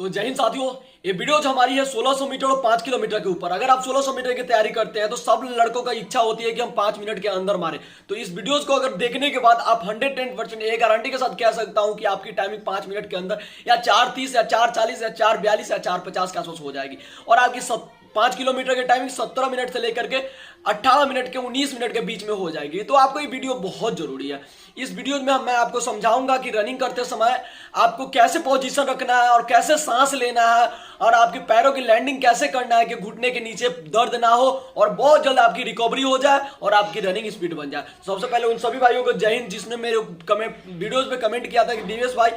तो जय हिंद साथियों, ये वीडियो जो हमारी है 1600 मीटर और 5 किलोमीटर के ऊपर। अगर आप 1600 मीटर की तैयारी करते हैं तो सब लड़कों का इच्छा होती है कि हम 5 मिनट के अंदर मारे। तो इस वीडियोस को अगर देखने के बाद आप 110% ये गारंटी के साथ कह सकता हूं कि आपकी टाइमिंग 5 मिनट के अंदर या 4:30 या 4:40 या 4:42 या 4:50 के आसपास हो जाएगी। और आपकी 5 किलोमीटर की टाइमिंग 17 मिनट से लेकर के 18 मिनट के 19 मिनट के बीच में हो जाएगी। तो आपको ये वीडियो बहुत जरूरी है। इस वीडियो में मैं आपको समझाऊंगा कि रनिंग करते समय आपको कैसे पोजीशन रखना है और कैसे सांस लेना है और आपके पैरों की लैंडिंग कैसे करना है कि घुटने के नीचे दर्द ना हो और बहुत जल्द आपकी रिकवरी हो जाए और आपकी रनिंग स्पीड बन जाए। सबसे पहले उन सभी भाइयों को जय हिंद जिसने मेरे वीडियोज में कमेंट किया था कि डीवीएस भाई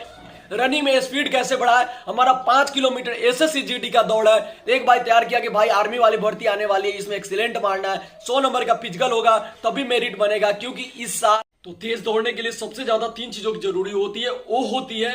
रनिंग में स्पीड कैसे बढ़ाए। हमारा 5 किलोमीटर एसएससी जीडी का दौड़ है। एक भाई तैयार किया कि भाई आर्मी वाली भर्ती आने वाली है, इसमें एक्सीलेंट मारना है, 100 नंबर का फिजिकल होगा तभी मेरिट बनेगा। क्योंकि इस साल तो तेज दौड़ने के लिए सबसे ज्यादा 3 चीजों की जरूरी होती है। वो होती है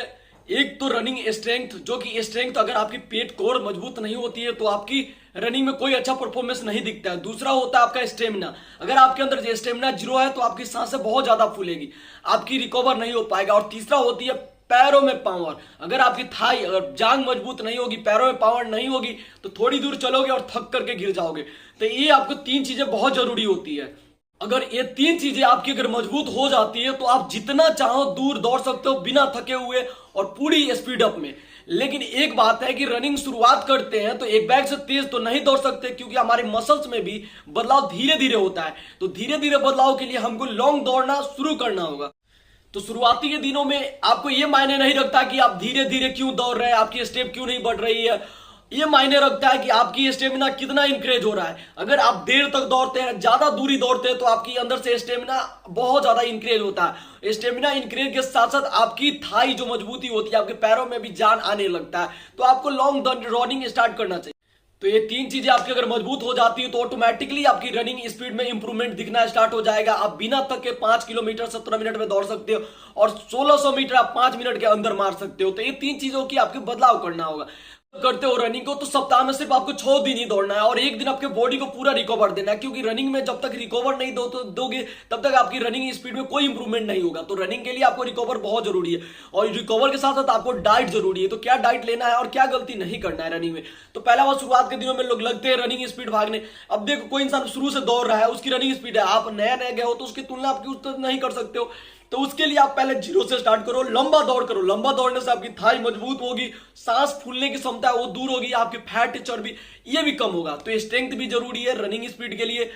एक तो रनिंग स्ट्रेंथ, जो कि स्ट्रेंथ अगर आपकी पेट कोर मजबूत नहीं होती है तो आपकी रनिंग में कोई अच्छा परफॉर्मेंस नहीं दिखता है। दूसरा होता है आपका स्टेमिना। अगर आपके अंदर स्टेमिना जीरो है तो आपकी सांसें बहुत ज्यादा फूलेगी, आपकी रिकवर नहीं हो पाएगा। और तीसरा होती है पैरों में पावर। अगर आपकी थाई अगर जांग मजबूत नहीं होगी, पैरों में पावर नहीं होगी तो थोड़ी दूर चलोगे और थक करके गिर जाओगे। तो ये आपको 3 चीजें बहुत जरूरी होती है। अगर ये 3 चीजें आपकी अगर मजबूत हो जाती है तो आप जितना चाहो दूर दौड़ सकते हो बिना थके हुए और पूरी स्पीड अप में। लेकिन एक बात है कि रनिंग शुरुआत करते हैं तो एक बैग से तेज तो नहीं दौड़ सकते, क्योंकि हमारे मसल्स में भी बदलाव धीरे धीरे होता है। तो धीरे धीरे बदलाव के लिए हमको लॉन्ग दौड़ना शुरू करना होगा। तो शुरुआती के दिनों में आपको यह मायने नहीं रखता कि आप धीरे धीरे क्यों दौड़ रहे हैं, आपकी स्टेप क्यों नहीं बढ़ रही है। ये मायने रखता है कि आपकी स्टेमिना कितना इंक्रीज हो रहा है। अगर आप देर तक दौड़ते हैं, ज्यादा दूरी दौड़ते हैं तो आपकी अंदर से स्टेमिना बहुत ज्यादा इंक्रीज होता है। स्टेमिना इंक्रीज के साथ साथ आपकी थाई जो मजबूती होती है, आपके पैरों में भी जान आने लगता है। तो आपको लॉन्ग रनिंग स्टार्ट करना चाहिए। तो ये 3 चीजें आपकी अगर मजबूत हो जाती है तो ऑटोमेटिकली आपकी रनिंग स्पीड में इंप्रूवमेंट दिखना स्टार्ट हो जाएगा। आप बिना थक के 5 किलोमीटर 17 मिनट में दौड़ सकते हो और 1600 मीटर आप 5 मिनट के अंदर मार सकते हो। तो ये 3 चीजों की आपको बदलाव करना होगा। करते हो रनिंग को तो सप्ताह में सिर्फ आपको 6 दिन ही दौड़ना है और एक दिन आपके बॉडी को पूरा रिकवर देना है। क्योंकि रनिंग में जब तक रिकवर नहीं दोगे तब तक आपकी रनिंग स्पीड में कोई इंप्रूवमेंट नहीं होगा। तो रनिंग के लिए आपको रिकवर बहुत जरूरी है और रिकवर के साथ साथ आपको डाइट जरूरी है। तो क्या डाइट लेना है और क्या गलती नहीं करना है रनिंग में। तो पहला बार शुरुआत के दिनों में लोग लगते हैं रनिंग स्पीड भागने। अब देखो कोई इंसान शुरू से दौड़ रहा है, उसकी रनिंग स्पीड है, आप नया नया गए हो तो उसकी तुलना आपकी उस नहीं कर सकते हो। तो उसके लिए आप पहले 0 से स्टार्ट करो, लंबा दौड़ करो। लंबा दौड़ने से आपकी थाई मजबूत होगी, सांस फूलने की क्षमता है वो दूर होगी, आपकी फैट चर्बी ये भी कम होगा। तो स्ट्रेंथ भी जरूरी है रनिंग स्पीड के लिए।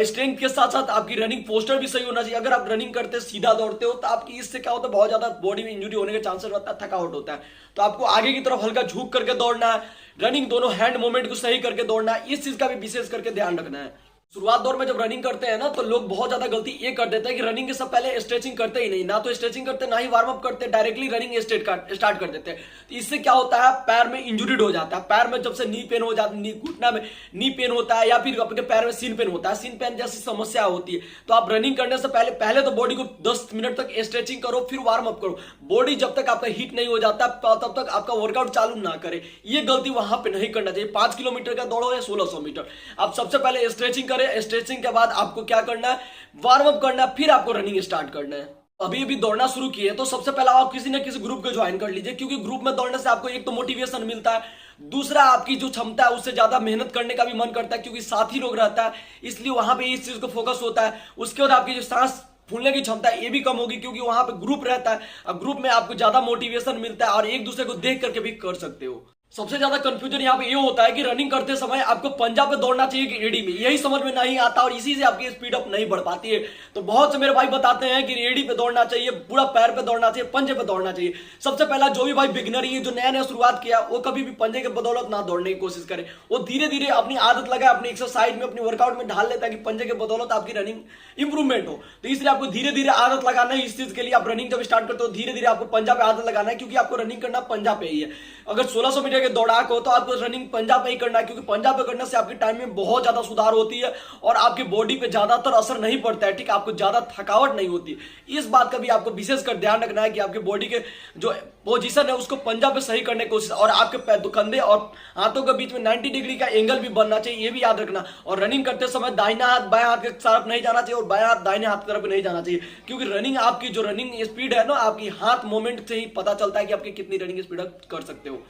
स्ट्रेंथ के साथ साथ आपकी रनिंग पोस्टर भी सही होना चाहिए। अगर आप रनिंग करते सीधा दौड़ते हो तो आपकी इससे क्या होता है, बहुत ज्यादा बॉडी में इंजरी होने के चांसेस रहता है, थकावट होता है। तो आपको आगे की तरफ हल्का झुक करके दौड़ना है, रनिंग दोनों हैंड मूवमेंट को सही करके दौड़ना है। इस चीज का भी विशेष करके ध्यान रखना है। शुरुआत दौर में जब रनिंग करते हैं ना तो लोग बहुत ज्यादा गलती ये कर देते हैं कि रनिंग के सब पहले स्ट्रेचिंग करते ही नहीं, ना तो स्ट्रेचिंग करते ना ही वार्म अप करते, डायरेक्टली रनिंग स्टार्ट कर देते हैं। तो इससे क्या होता है, पैर में इंजुरीड हो जाता है। पैर में जब से नी पेन हो जाता है, घुटना में नी पेन होता है या फिर अपने पैर में सीन पेन होता है, सीन पेन जैसी समस्या होती है। तो आप रनिंग करने से पहले तो बॉडी को 10 मिनट तक स्ट्रेचिंग करो, फिर वार्म अप करो। बॉडी जब तक आपका हीट नहीं हो जाता तब तक आपका वर्कआउट चालू ना करे। ये गलती वहां पे नहीं करना चाहिए। 5 किलोमीटर का दौड़ो या 1600 मीटर, आप सबसे पहले स्ट्रेचिंग करें। स्ट्रेचिंग के बाद आपको क्या करना है, वार्म अप करना है, फिर आपको रनिंग स्टार्ट करना है। अभी अभी दौड़ना शुरू किए तो सबसे पहले आप किसी न किसी ग्रुप को ज्वाइन कर लीजिए। क्योंकि ग्रुप में दौड़ने से आपको एक तो मोटिवेशन मिलता है, दूसरा आपकी जो क्षमता है उससे ज्यादा मेहनत करने का भी मन करता है क्योंकि साथी लोग रहता है, इसलिए वहां पे इस चीज को फोकस होता है। उसके बाद आपकी जो सांस फूलने की क्षमता ये भी कम होगी क्योंकि वहां पे ग्रुप रहता है। अब ग्रुप में आपको ज्यादा मोटिवेशन मिलता है और एक दूसरे को देख करके भी कर सकते हो। सबसे ज्यादा कंफ्यूजन यहाँ पे ये होता है कि रनिंग करते समय आपको पंजा पे दौड़ना चाहिए कि एडी में, यही समझ में नहीं आता और इसी से आपकी स्पीड अप नहीं बढ़ पाती है। तो बहुत से मेरे भाई बताते हैं कि एडी पे दौड़ना चाहिए, पूरा पैर पे दौड़ना चाहिए, पंजे पे दौड़ना चाहिए। सबसे पहला जो भी भाई बिगिनर है जो नया नया शुरुआत किया वो कभी भी पंजे के बदौलत ना दौड़ने की कोशिश करे। वो धीरे धीरे अपनी आदत लगाए, अपनी एक्सरसाइज में अपनी वर्कआउट में ढाल लेता है कि पंजे के बदौलत आपकी रनिंग इंप्रूवमेंट हो। तो इसलिए आपको धीरे धीरे आदत लगाना है। इस चीज के लिए आप रनिंग जब स्टार्ट करते हो धीरे धीरे आपको पंजा पे आदत लगाना है, क्योंकि आपको रनिंग करना पंजा पे ही है। अगर 1600 मीटर के दौड़ाक हो तो आपको रनिंग पंजाब में ही करना है, क्योंकि पंजाब में करने से आपकी टाइम में बहुत ज्यादा सुधार होती है और आपकी बॉडी पे ज्यादातर असर नहीं पड़ता है। ठीक, आपको ज्यादा थकावट नहीं होती। इस बात का भी आपको विशेष कर ध्यान रखना है कि आपके बॉडी के जो पोजीशन है उसको पंजाब पे सही करने की कोशिश, और आपके कंधे और हाथों के बीच में 90 डिग्री का एंगल भी बनना चाहिए, ये भी याद रखना। और रनिंग करते समय दाहिना हाथ बाएं हाथ की तरफ नहीं जाना चाहिए और बाएं हाथ दाहिने हाथ की तरफ नहीं जाना चाहिए, क्योंकि रनिंग आपकी जो रनिंग स्पीड है ना, आपकी हाथ मूवमेंट से ही पता चलता है कि आपकी कितनी रनिंग स्पीड कर सकते हो।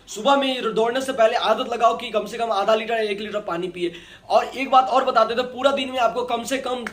सुबह में दौड़ने से पहले आदत लगाओ कि कम से कम आधा लीटर या 1 लीटर पानी पिए। और एक बात और बताते थे, पूरा दिन में आपको कम से कम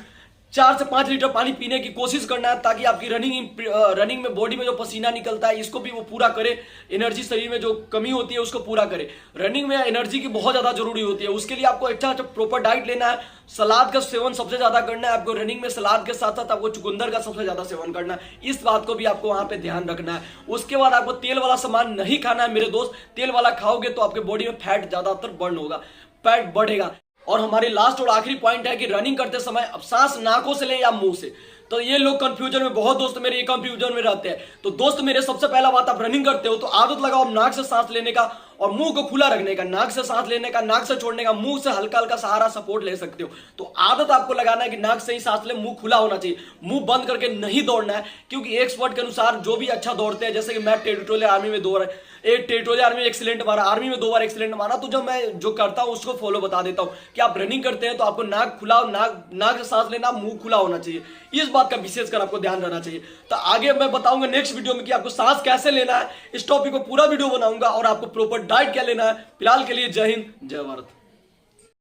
4 से 5 लीटर पानी पीने की कोशिश करना है, ताकि आपकी रनिंग में बॉडी में जो पसीना निकलता है इसको भी वो पूरा करे, एनर्जी शरीर में जो कमी होती है उसको पूरा करे। रनिंग में एनर्जी की बहुत ज्यादा जरूरी होती है, उसके लिए आपको अच्छा प्रॉपर डाइट लेना है। सलाद का सेवन सबसे ज्यादा करना है आपको रनिंग में, सलाद के साथ साथ आपको चुकंदर का सबसे ज्यादा सेवन करना है, इस बात को भी आपको वहां पे ध्यान रखना है। उसके बाद आपको तेल वाला सामान नहीं खाना है मेरे दोस्त, तेल वाला खाओगे तो आपके बॉडी में फैट ज्यादातर बर्न होगा, फैट बढ़ेगा। और हमारी लास्ट और आखिरी पॉइंट है कि रनिंग करते समय अब सांस नाकों से ले या मुंह से। तो ये लोग कंफ्यूजन में, बहुत दोस्त मेरे ये कंफ्यूजन में रहते हैं। तो दोस्त मेरे, सबसे पहला बात, आप रनिंग करते हो तो आदत लगाओ नाक से सांस लेने का और मुंह को खुला रखने का। नाक से सांस लेने का, नाक से छोड़ने का, मुंह से हल्का हल्का सहारा सपोर्ट ले सकते हो। तो आदत आपको लगाना है कि नाक से ही सांस ले, मुंह खुला होना चाहिए, मुंह बंद करके नहीं दौड़ना है। क्योंकि एक्सपर्ट के अनुसार जो भी अच्छा दौड़ते हैं, जैसे कि मैं टेरिटोरियल आर्मी में टेरिटोरियल आर्मी में एक्सीलेंट मारा, आर्मी में 2 बार एक्सीलेंट मारा, तो जब मैं जो करता हूं उसको फॉलो बता देता हूं कि आप रनिंग करते हैं तो आपको नाक खुला, नाक से सांस लेना, मुंह खुला होना चाहिए। इस बात का विशेषकर आपको ध्यान रहना चाहिए। तो आगे मैं बताऊंगा नेक्स्ट वीडियो में कि आपको सांस कैसे लेना है, इस टॉपिक को पूरा वीडियो बनाऊंगा और आपको प्रॉपर डाइट क्या लेना है। फिलहाल के लिए जय हिंद, जय भारत।